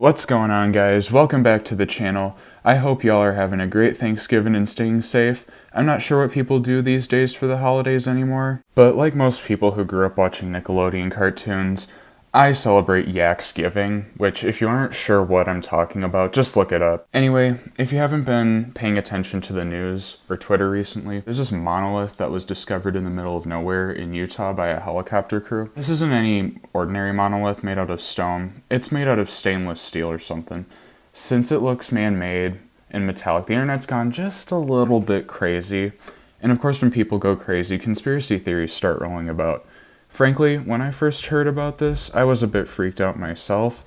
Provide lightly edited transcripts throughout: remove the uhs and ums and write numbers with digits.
What's going on, guys? Welcome back to the channel. I hope y'all are having a great Thanksgiving and staying safe. I'm not sure what people do these days for the holidays anymore, but like most people who grew up watching Nickelodeon cartoons, I celebrate Yaksgiving, which if you aren't sure what I'm talking about, just look it up. Anyway, if you haven't been paying attention to the news or Twitter recently, there's this monolith that was discovered in the middle of nowhere in Utah by a helicopter crew. This isn't any ordinary monolith made out of stone. It's made out of stainless steel or something. Since it looks man-made and metallic, the internet's gone just a little bit crazy. And of course, when people go crazy, conspiracy theories start rolling about. Frankly, when I first heard about this, I was a bit freaked out myself,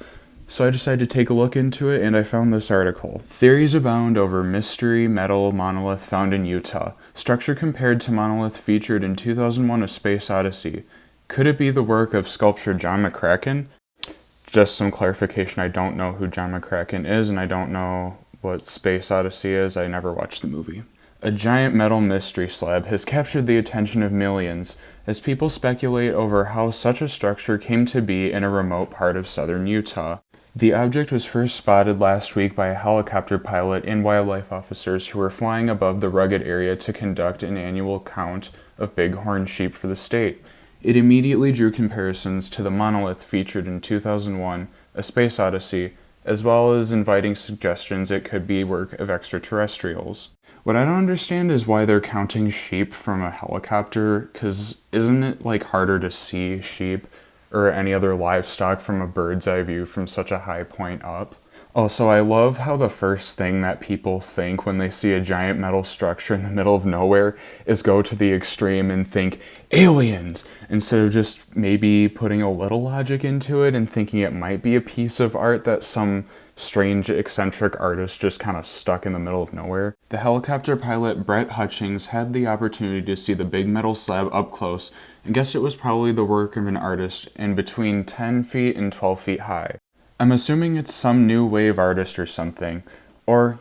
so I decided to take a look into it and I found this article. Theories abound over mystery metal monolith found in Utah. Structure compared to monolith featured in 2001 A Space Odyssey. Could it be the work of sculptor John McCracken? Just some clarification, I don't know who John McCracken is and I don't know what Space Odyssey is. I never watched the movie. A giant metal mystery slab has captured the attention of millions as people speculate over how such a structure came to be in a remote part of southern Utah. The object was first spotted last week by a helicopter pilot and wildlife officers who were flying above the rugged area to conduct an annual count of bighorn sheep for the state. It immediately drew comparisons to the monolith featured in 2001, A Space Odyssey, as well as inviting suggestions it could be work of extraterrestrials. What I don't understand is why they're counting sheep from a helicopter, because isn't it like harder to see sheep or any other livestock from a bird's eye view from such a high point up? Also, I love how the first thing that people think when they see a giant metal structure in the middle of nowhere is go to the extreme and think aliens, instead of just maybe putting a little logic into it and thinking it might be a piece of art that some strange, eccentric artist just kind of stuck in the middle of nowhere. The helicopter pilot Brett Hutchings had the opportunity to see the big metal slab up close and guessed it was probably the work of an artist and between 10 feet and 12 feet high. I'm assuming it's some new wave artist or something, or,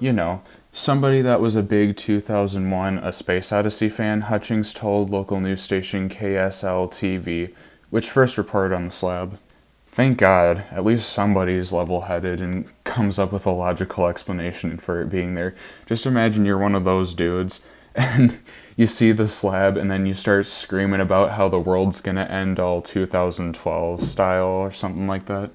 somebody that was a big 2001 A Space Odyssey fan, Hutchings told local news station KSL-TV, which first reported on the slab. Thank God, at least somebody's level-headed and comes up with a logical explanation for it being there. Just imagine you're one of those dudes, and you see the slab, and then you start screaming about how the world's gonna end all 2012 style or something like that.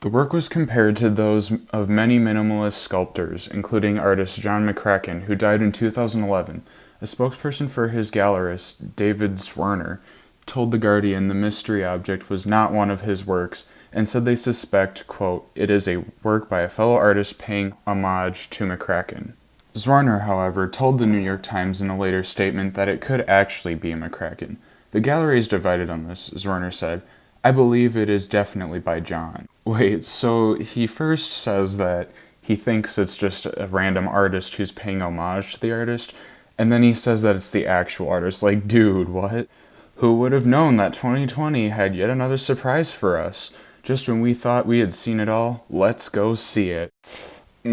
The work was compared to those of many minimalist sculptors, including artist John McCracken, who died in 2011. A spokesperson for his gallerist, David Swerner, told The Guardian the mystery object was not one of his works and said they suspect, quote, it is a work by a fellow artist paying homage to McCracken. Zwerner, however, told the New York Times in a later statement that it could actually be McCracken. The gallery is divided on this, Zwerner said. I believe it is definitely by John. Wait, so he first says that he thinks it's just a random artist who's paying homage to the artist, and then he says that it's the actual artist. Like, dude, what? Who would have known that 2020 had yet another surprise for us? Just when we thought we had seen it all, let's go see it. I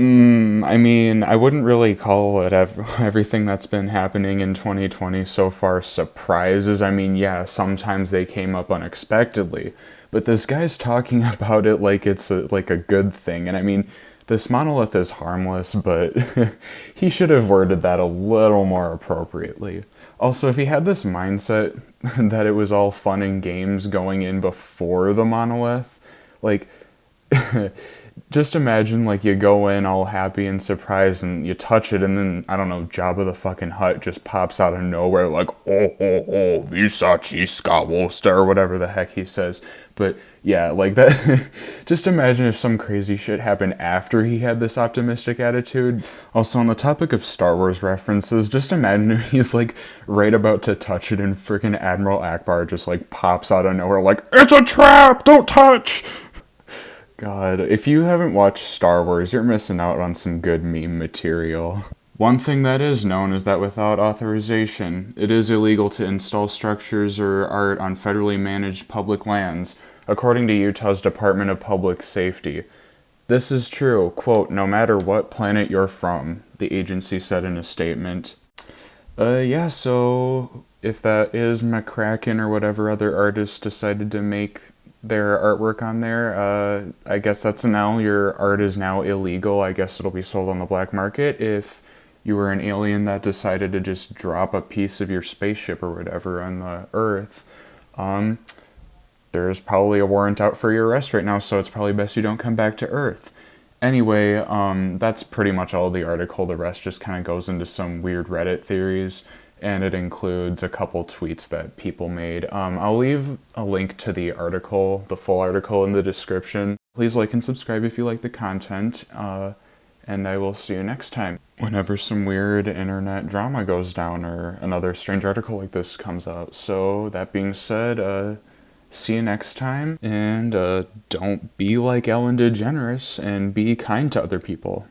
wouldn't really call it everything that's been happening in 2020 so far surprises. Yeah, sometimes they came up unexpectedly, but this guy's talking about it like it's a good thing. And this monolith is harmless, but he should have worded that a little more appropriately. Also, if he had this mindset that it was all fun and games going in before the monolith, just imagine, you go in all happy and surprised and you touch it and then, I don't know, Jabba the fucking Hutt just pops out of nowhere oh, Visachi Skawosta, or whatever the heck he says. But yeah, that. Just imagine if some crazy shit happened after he had this optimistic attitude. Also, on the topic of Star Wars references, just imagine if he's right about to touch it and freaking Admiral Akbar just pops out of nowhere it's a trap, don't touch! God, if you haven't watched Star Wars, you're missing out on some good meme material. One thing that is known is that without authorization, it is illegal to install structures or art on federally managed public lands, according to Utah's Department of Public Safety. This is true, quote, no matter what planet you're from, the agency said in a statement. So if that is McCracken or whatever other artist decided to make their artwork on there. I guess that's now, your art is now illegal. I guess it'll be sold on the black market if you were an alien that decided to just drop a piece of your spaceship or whatever on the Earth. There's probably a warrant out for your arrest right now, so it's probably best you don't come back to Earth. Anyway, that's pretty much all the article. The rest just kind of goes into some weird Reddit theories, and it includes a couple tweets that people made. I'll leave a link to the article, the full article, in the description. Please like and subscribe if you like the content, and I will see you next time whenever some weird internet drama goes down or another strange article like this comes out. So, that being said, see you next time, and don't be like Ellen DeGeneres and be kind to other people.